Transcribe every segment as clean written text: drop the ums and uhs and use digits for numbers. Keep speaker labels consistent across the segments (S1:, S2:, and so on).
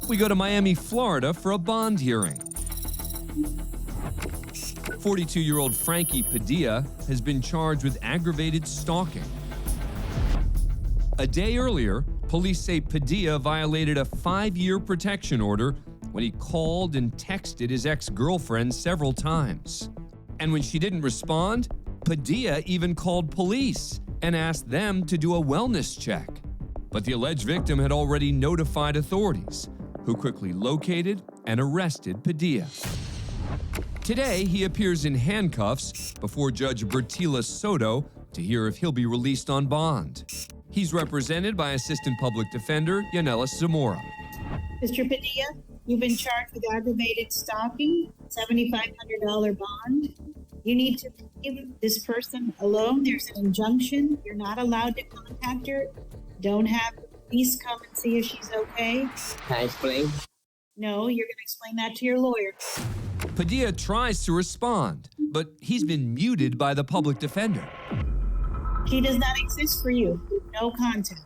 S1: We go to Miami, Florida for a bond hearing. 42-year-old Frankie Padilla has been charged with aggravated stalking. A day earlier, police say Padilla violated a 5-year protection order when he called and texted his ex-girlfriend several times. And when she didn't respond, Padilla even called police and asked them to do a wellness check. But the alleged victim had already notified authorities, who quickly located and arrested Padilla. Today, he appears in handcuffs before Judge Bertila Soto to hear if he'll be released on bond. He's represented by Assistant Public Defender Yanelis Zamora.
S2: Mr. Padilla, you've been charged with aggravated stalking, $7,500 bond. You need to leave this person alone. There's an injunction. You're not allowed to contact her. Don't have the police come and see if she's okay.
S3: Can I explain?
S2: No, you're going to explain that to your lawyer.
S1: Padilla tries to respond, but he's been muted by the public defender.
S2: She does not exist for you. No contact.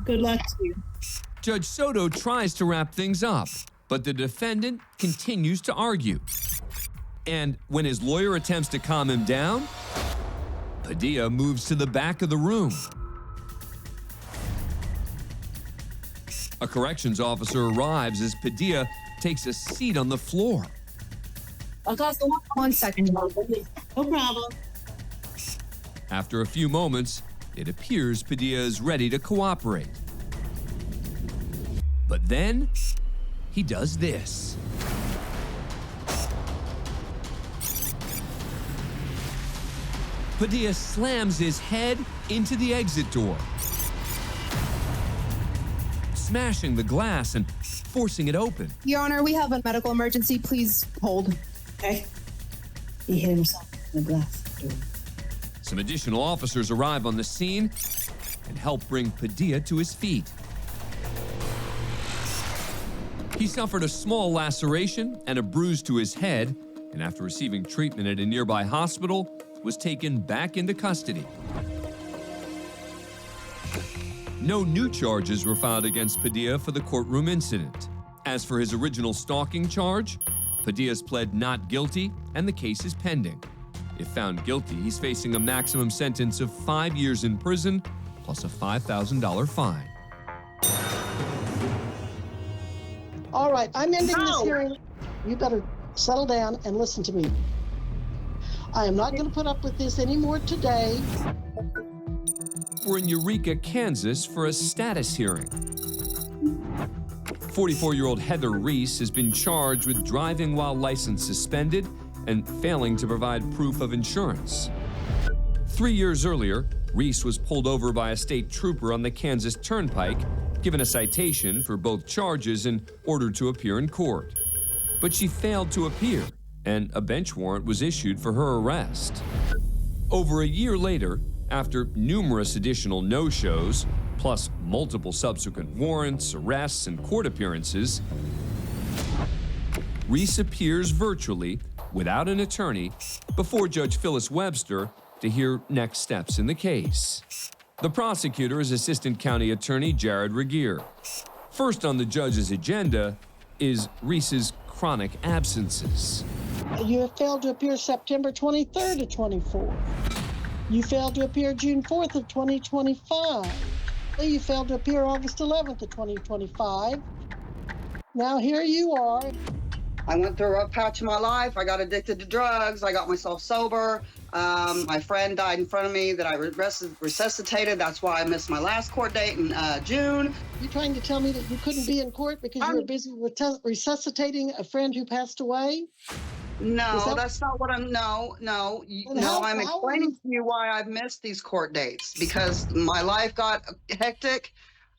S2: Good luck to you.
S1: Judge Soto tries to wrap things up, but the defendant continues to argue. And when his lawyer attempts to calm him down, Padilla moves to the back of the room. A corrections officer arrives as Padilla takes a seat on the floor.
S4: Augusta, 1 second.
S2: No problem.
S1: After a few moments, it appears Padilla is ready to cooperate. But then, he does this. Padilla slams his head into the exit door, smashing the glass and forcing it open.
S4: Your Honor, we have a medical emergency. Please hold.
S2: Okay. He hit himself in the glass door.
S1: Some additional officers arrive on the scene and help bring Padilla to his feet. He suffered a small laceration and a bruise to his head, and after receiving treatment at a nearby hospital, was taken back into custody. No new charges were filed against Padilla for the courtroom incident. As for his original stalking charge, Padilla's pled not guilty, and the case is pending. If found guilty, he's facing a maximum sentence of 5 years in prison, plus a $5,000 fine.
S5: All right, I'm ending this hearing. You better settle down and listen to me. I am not going to put up with this anymore today.
S1: We're in Eureka, Kansas for a status hearing. 44-year-old Heather Reese has been charged with driving while license suspended and failing to provide proof of insurance. 3 years earlier, Reese was pulled over by a state trooper on the Kansas Turnpike, given a citation for both charges and ordered to appear in court. But she failed to appear, and a bench warrant was issued for her arrest. Over a year later, after numerous additional no-shows, plus multiple subsequent warrants, arrests, and court appearances, Reese appears virtually, without an attorney, before Judge Phyllis Webster to hear next steps in the case. The prosecutor is Assistant County Attorney Jared Regier. First on the judge's agenda is Reese's chronic absences.
S5: You have failed to appear September 23rd of 24. You failed to appear June 4th of 2025. You failed to appear August 11th of 2025. Now here you are.
S6: I went through a rough patch in my life. I got addicted to drugs. I got myself sober. My friend died in front of me that I resuscitated. That's why I missed my last court date in June.
S5: You're trying to tell me that you couldn't be in court because you were busy resuscitating a friend who passed away?
S6: No, that's not what I'm. No. I'm explaining to you why I've missed these court dates, because my life got hectic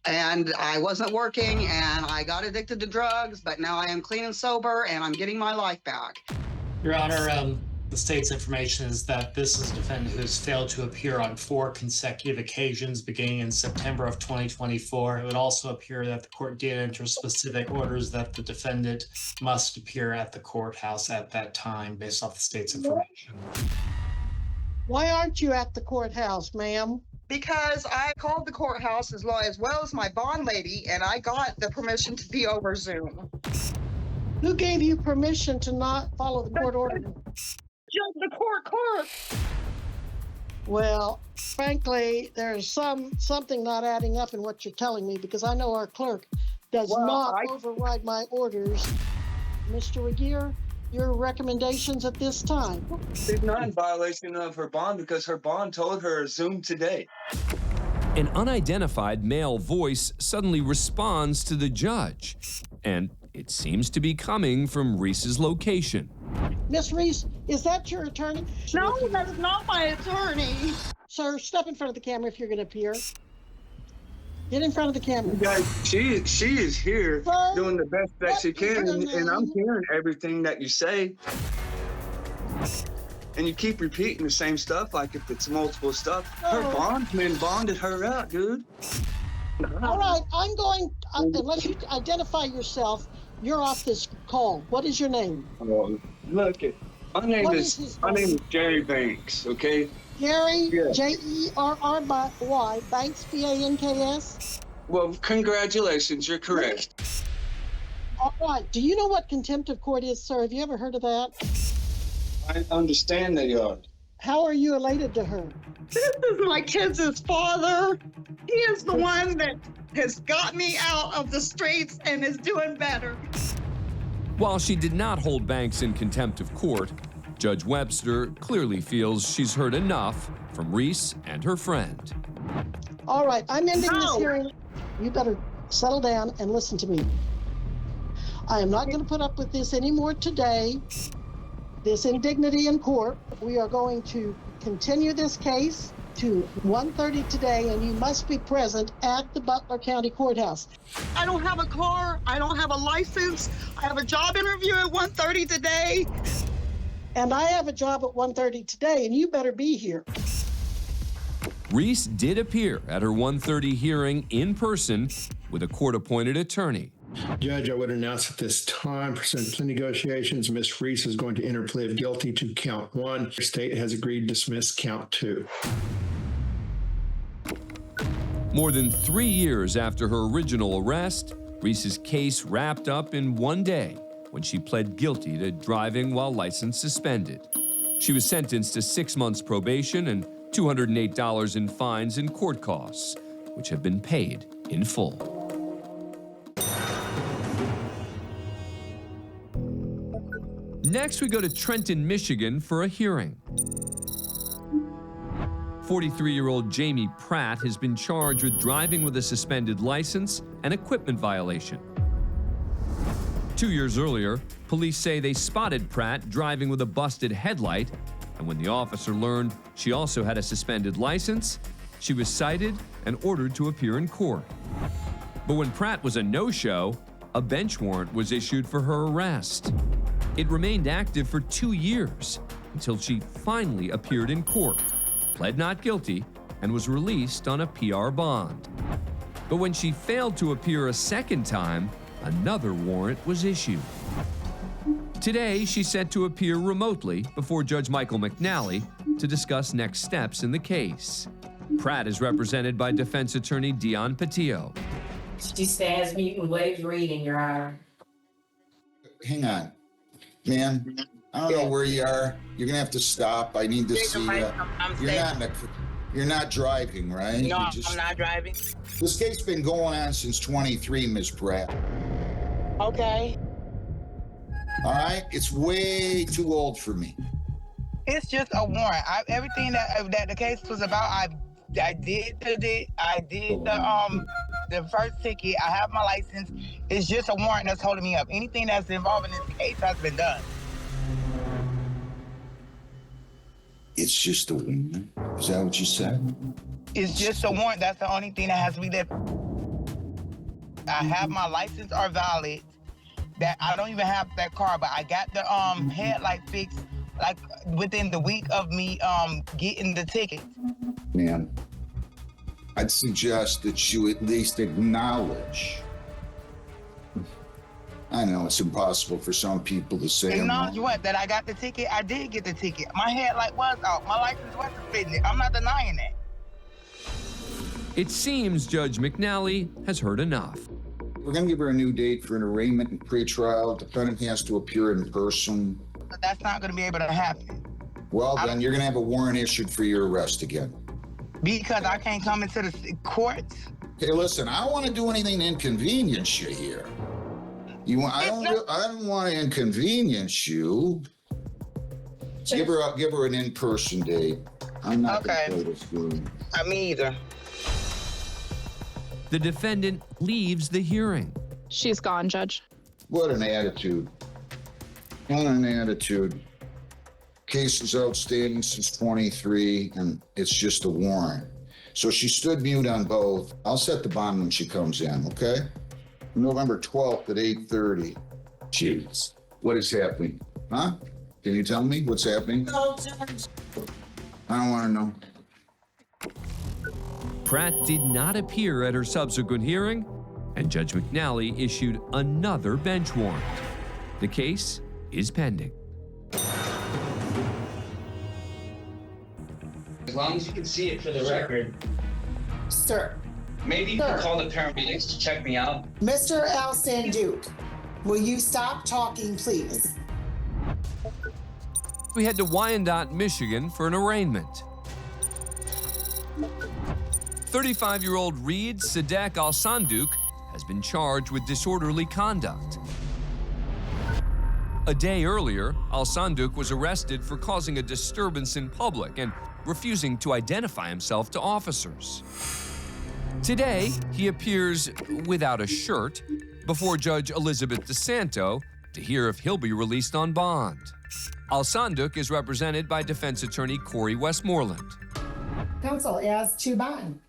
S6: and I wasn't working and I got addicted to drugs, but now I am clean and sober and I'm getting my life back.
S7: Your Honor, the state's information is that this is a defendant who has failed to appear on 4 consecutive occasions beginning in September of 2024. It would also appear that the court did enter specific orders that the defendant must appear at the courthouse at that time based off the state's information.
S5: Why aren't you at the courthouse, ma'am?
S6: Because I called the courthouse as well as my bond lady, and I got the permission to be over Zoom.
S5: Who gave you permission to not follow the court order?
S6: Just the court clerk.
S5: Well, frankly, there's something not adding up in what you're telling me, because I know our clerk does not override my orders. Mr. Regier, your recommendations at this time?
S3: She's not in violation of her bond because her bond told her Zoom today.
S1: An unidentified male voice suddenly responds to the judge, and it seems to be coming from Reese's location.
S5: Miss Reese, is that your attorney?
S6: No, that's not my attorney.
S5: Sir, step in front of the camera if you're going to appear. Get in front of the camera.
S3: You guys, she is here
S5: Sir,
S3: doing the best that she can, and I'm hearing everything that you say. And you keep repeating the same stuff like if it's multiple stuff. Her bondsman bonded her out, dude.
S5: All right, I'm going, unless you identify yourself, you're off this call. What is your name?
S3: Well, look, my name is Jerry Banks, okay?
S5: Gary,
S3: Yeah.
S5: Jerry, Banks, Banks.
S3: Well, congratulations, you're correct.
S5: All right, do you know what contempt of court is, sir? Have you ever heard of that?
S3: I understand that you are.
S5: How are you related to her?
S6: This is my kids' father. He is the one that has got me out of the streets and is doing better.
S1: While she did not hold Banks in contempt of court, Judge Webster clearly feels she's heard enough from Reese and her friend.
S5: All right, I'm ending this hearing. You better settle down and listen to me. I am not going to put up with this anymore today, this indignity in court. We are going to continue this case to 1:30 today, and you must be present at the Butler County Courthouse.
S6: I don't have a car. I don't have a license. I have a job interview at 1:30 today.
S5: And I have a job at 1:30 today, and you better be here.
S1: Reese did appear at her 1:30 hearing in person with a court-appointed attorney.
S8: Judge, I would announce at this time, pursuant to negotiations, Ms. Reese is going to enter plea of guilty to count 1. The state has agreed to dismiss count 2.
S1: More than 3 years after her original arrest, Reese's case wrapped up in one day when she pled guilty to driving while license suspended. She was sentenced to 6 months probation and $208 in fines and court costs, which have been paid in full. Next, we go to Trenton, Michigan for a hearing. 43-year-old Jamie Pratt has been charged with driving with a suspended license and equipment violation. 2 years earlier, police say they spotted Pratt driving with a busted headlight, and when the officer learned she also had a suspended license, she was cited and ordered to appear in court. But when Pratt was a no-show, a bench warrant was issued for her arrest. It remained active for 2 years until she finally appeared in court, pled not guilty, and was released on a PR bond. But when she failed to appear a second time, another warrant was issued. Today, she's set to appear remotely before Judge Michael McNally to discuss next steps in the case. Pratt is represented by defense attorney Dan Abrams.
S9: She stands mute and waves reading, Your Honor.
S10: Hang on. Ma'am, I don't know where you are. You're gonna have to stop. I need to see you. You're not driving, right?
S9: No, I'm not driving.
S10: This case been going on since 23, Ms. Pratt.
S9: Okay.
S10: All right? It's way too old for me.
S9: It's just a warrant. Everything that the case was about, I did the first ticket. I have my license. It's just a warrant that's holding me up. Anything that's involved in this case has been done.
S10: It's just a warrant? Is that what you said?
S9: It's just a warrant. That's the only thing that has to be there. I have my license are valid. That I don't even have that car, but I got the headlight fixed like within the week of me getting the ticket.
S10: Ma'am, I'd suggest that you at least acknowledge. I know it's impossible for some people to say.
S9: Acknowledge what? That I got the ticket? I did get the ticket. My headlight was out. My license was suspended. I'm not denying that.
S1: It seems Judge McNally has heard enough.
S10: We're going to give her a new date for an arraignment and pretrial. Defendant has to appear in person.
S9: But that's not going to be able to happen.
S10: Well, then you're going to have a warrant issued for your arrest again.
S9: Because I can't come into the courts.
S10: Hey, listen, I don't want to do anything to inconvenience you here. I don't want to inconvenience you. Give her an in-person date. I'm not going to play this game.
S9: Me either.
S1: The defendant leaves the hearing.
S11: She's gone, Judge.
S10: What an attitude. What an attitude. Case is outstanding since 23, and it's just a warrant. So she stood mute on both. I'll set the bond when she comes in, okay? November 12th at 8:30. Jeez, what is happening? Huh? Can you tell me what's happening? No, Judge. I don't want to know.
S1: Pratt did not appear at her subsequent hearing, and Judge McNally issued another bench warrant. The case is pending.
S12: As long as you can see it for the record.
S13: Sir.
S12: Maybe you can call the paramedics to check me out.
S13: Mr. Al-Sandouk, will you stop talking, please?
S1: We head to Wyandotte, Michigan for an arraignment. 35-year-old Reid Al-Sandouk has been charged with disorderly conduct. A day earlier, Al-Sandouk was arrested for causing a disturbance in public and refusing to identify himself to officers. Today, he appears without a shirt before Judge Elizabeth DeSanto to hear if he'll be released on bond. Al-Sandouk is represented by defense attorney Corey Westmoreland.
S13: Counsel, as to bond.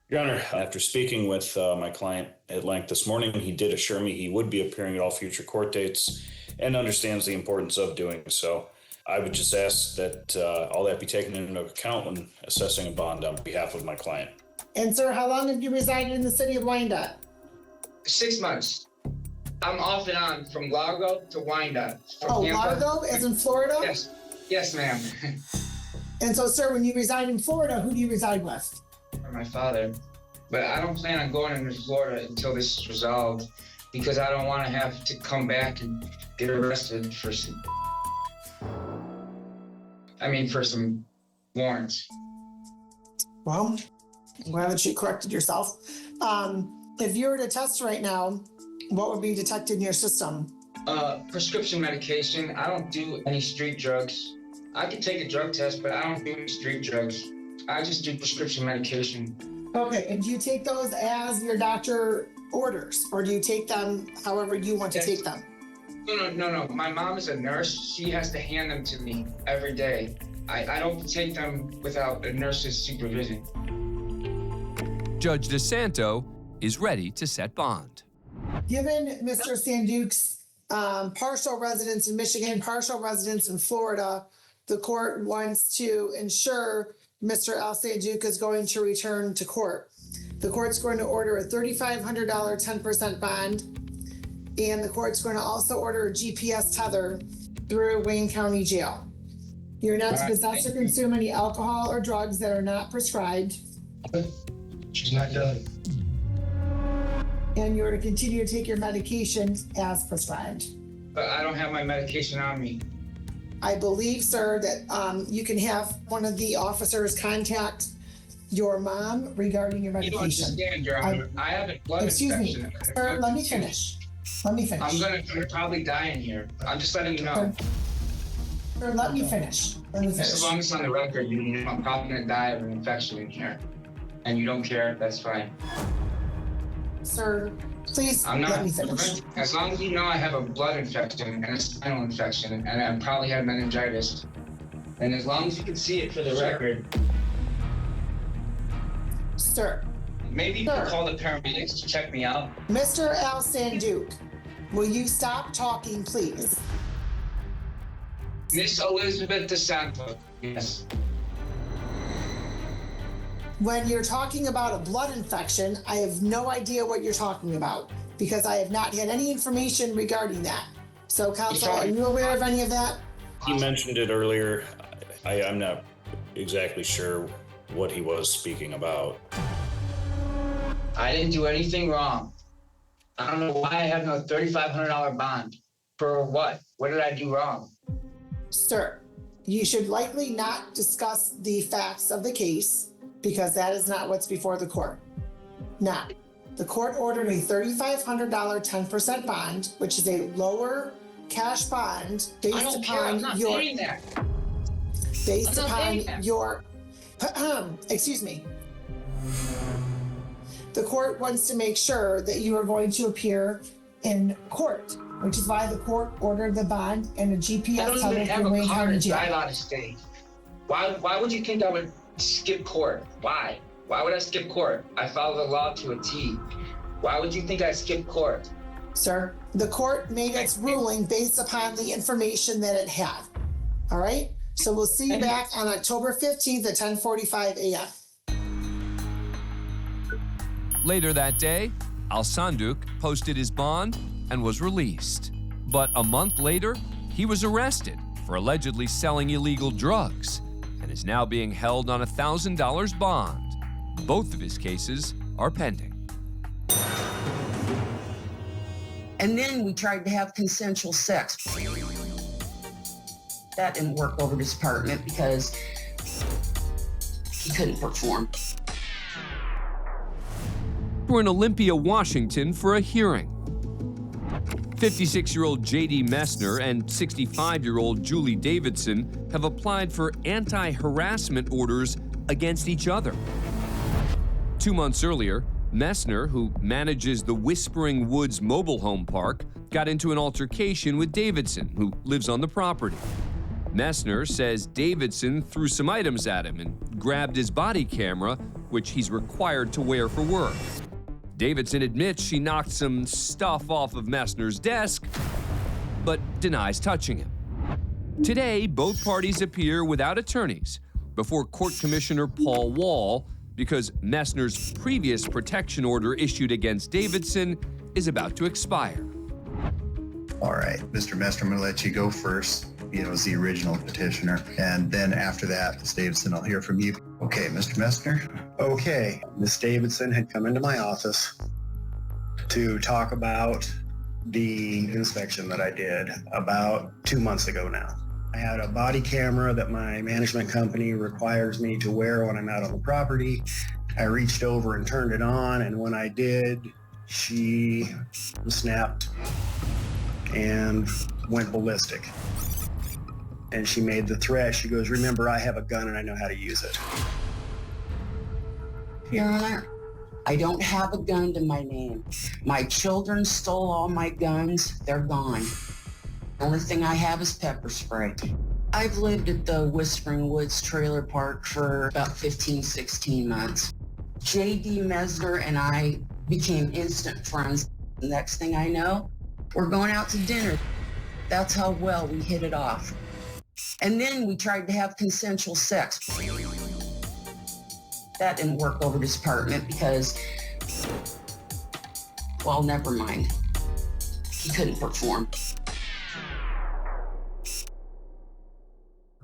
S14: Your Honor, after speaking with my client at length this morning, he did assure me he would be appearing at all future court dates and understands the importance of doing so. I would just ask that all that be taken into account when assessing a bond on behalf of my client.
S13: And sir, how long have you resided in the city of Wyandotte?
S12: 6 months. I'm off and on from Largo to Wyandotte.
S13: Largo, as in Florida?
S12: Yes. Yes, ma'am.
S13: And so, sir, when you reside in Florida, who do you reside with?
S12: My father. But I don't plan on going into Florida until this is resolved because I don't want to have to come back and get arrested for some warrants.
S13: Well, I'm glad that you corrected yourself. If you were to test right now, what would be detected in your system?
S12: Prescription medication. I don't do any street drugs. I can take a drug test, but I don't do any street drugs. I just do prescription medication.
S13: Okay, and do you take those as your doctor orders, or do you take them however you want to take them?
S12: No. My mom is a nurse. She has to hand them to me every day. I don't take them without a nurse's supervision.
S1: Judge DeSanto is ready to set bond.
S13: Given Mr. Sandouk's partial residence in Michigan, partial residence in Florida, the court wants to ensure Mr. Al-Sandouk is going to return to court. The court's going to order a $3,500 10% bond, and the court's going to also order a GPS tether through Wayne County Jail. You're not to possess or consume any alcohol or drugs that are not prescribed.
S12: She's not done.
S13: And you're to continue to take your medication as prescribed.
S12: But I don't have my medication on me.
S13: I believe, sir, that you can have one of the officers contact your mom regarding your medication.
S12: You don't understand, Your Honor. I have a blood infection.
S13: Excuse me, sir, let me finish. I'm
S12: gonna probably die in here. I'm just letting you know.
S13: Sir, let me finish.
S12: As long as it's on the record, I'm probably gonna die of an infection in here. And you don't care, that's fine.
S13: Sir, please let me finish.
S12: As long as you know I have a blood infection and a spinal infection, and I probably have meningitis, and as long as you can see it for the record.
S13: Sir.
S12: Maybe you can call the paramedics to check me out.
S13: Mr. Al-Sandouk, will you stop talking, please?
S12: Miss Elizabeth DeSanto, yes.
S13: When you're talking about a blood infection, I have no idea what you're talking about because I have not had any information regarding that. So, counsel, are you aware of any of that?
S14: He mentioned it earlier. I'm not exactly sure what he was speaking about.
S12: I didn't do anything wrong. I don't know why I have no $3,500 bond. For what? What did I do wrong?
S13: Sir, you should likely not discuss the facts of the case because that is not what's before the court. Now, the court ordered a $3,500 10% bond, which is a lower cash bond based upon your excuse me. The court wants to make sure that you are going to appear in court, which is why the court ordered the bond and a GPS
S12: I don't even have a car to
S13: jail.
S12: drive out of state. Why would you think I would skip court? Why? Why would I skip court? I follow the law to a T. Why would you think I skipped court?
S13: Sir, the court made its ruling based upon the information that it had. All right? So we'll see you back on October 15th at 10:45 a.m.
S1: Later that day, Al-Sandouk posted his bond and was released. But a month later, he was arrested for allegedly selling illegal drugs and is now being held on a $1,000 bond. Both of his cases are pending.
S11: And then we tried to have consensual sex. That didn't work over this apartment because he couldn't perform.
S1: We're in Olympia, Washington for a hearing. 56-year-old J.D. Mesner and 65-year-old Julie Davidson have applied for anti-harassment orders against each other. 2 months earlier, Mesner, who manages the Whispering Woods mobile home park, got into an altercation with Davidson, who lives on the property. Mesner says Davidson threw some items at him and grabbed his body camera, which he's required to wear for work. Davidson admits she knocked some stuff off of Mesner's desk, but denies touching him. Today, both parties appear without attorneys before Court Commissioner Paul Wall because Mesner's previous protection order issued against Davidson is about to expire.
S15: All right, Mr. Mesner, I'm going to let you go first. You know, as the original petitioner. And then after that, Ms. Davidson, I'll hear from you. Okay, Mr. Mesner. Okay, Ms. Davidson had come into my office to talk about the inspection that I did about 2 months ago now. I had a body camera that my management company requires me to wear when I'm out on the property. I reached over and turned it on, and when I did, she snapped and went ballistic. And she made the threat. She goes, "Remember, I have a gun and I know how to use it."
S11: Your Honor, I don't have a gun to my name. My children stole all my guns. They're gone. The only thing I have is pepper spray. I've lived at the Whispering Woods trailer park for about 15, 16 months. J.D. Mesner and I became instant friends. The next thing I know, we're going out to dinner. That's how well we hit it off. And then we tried to have consensual sex. That didn't work over this apartment because, well, never mind. He couldn't perform.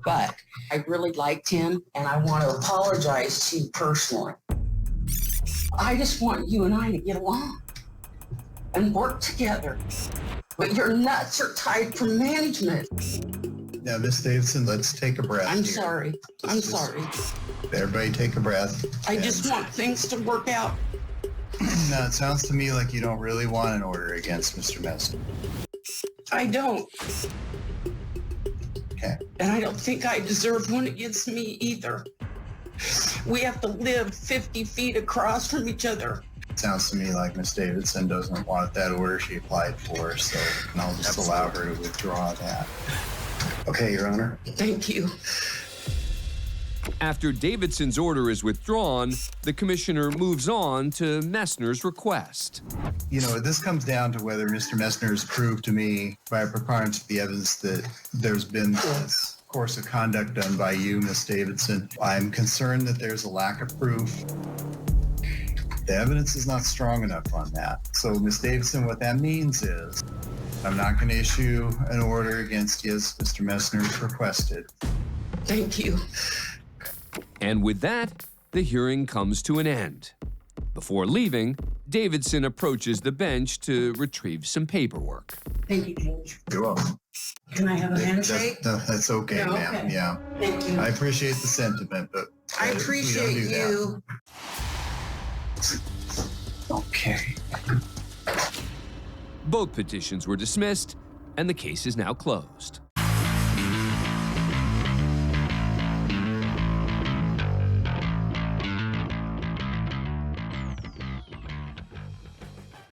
S11: But I really liked him, and I want to apologize to you personally. I just want you and I to get along and work together. But your nuts are tied for management.
S15: Now, Ms. Davidson, let's take a breath.
S11: I'm
S15: here.
S11: sorry. I'm sorry.
S15: Everybody take a breath.
S11: I just want things to work out.
S15: Now, it sounds to me like you don't really want an order against Mr. Mesner.
S11: I don't.
S15: Okay.
S11: And I don't think I deserve one against me either. We have to live 50 feet across from each other.
S15: It sounds to me like Ms. Davidson doesn't want that order she applied for, so I'll just allow her to withdraw that. Okay, Your Honor.
S11: Thank you.
S1: After Davidson's order is withdrawn, the commissioner moves on to Mesner's request.
S15: You know, this comes down to whether Mr. Mesner has proved to me by a preponderance of the evidence that there's been this course of conduct done by you, Ms. Davidson. I'm concerned that there's a lack of proof. The evidence is not strong enough on that. So, Ms. Davidson, what that means is I'm not going to issue an order against you as Mr. Mesner requested.
S11: Thank you.
S1: And with that, the hearing comes to an end. Before leaving, Davidson approaches the bench to retrieve some paperwork.
S11: Thank you, Judge.
S15: You're welcome.
S11: Can I have a handshake?
S15: That's okay,
S11: No,
S15: ma'am.
S11: okay.
S15: Yeah.
S11: Thank you.
S15: I appreciate the sentiment, but
S11: I
S15: we don't
S11: appreciate
S15: do that.
S11: you.
S15: Okay.
S1: Both petitions were dismissed, and the case is now closed.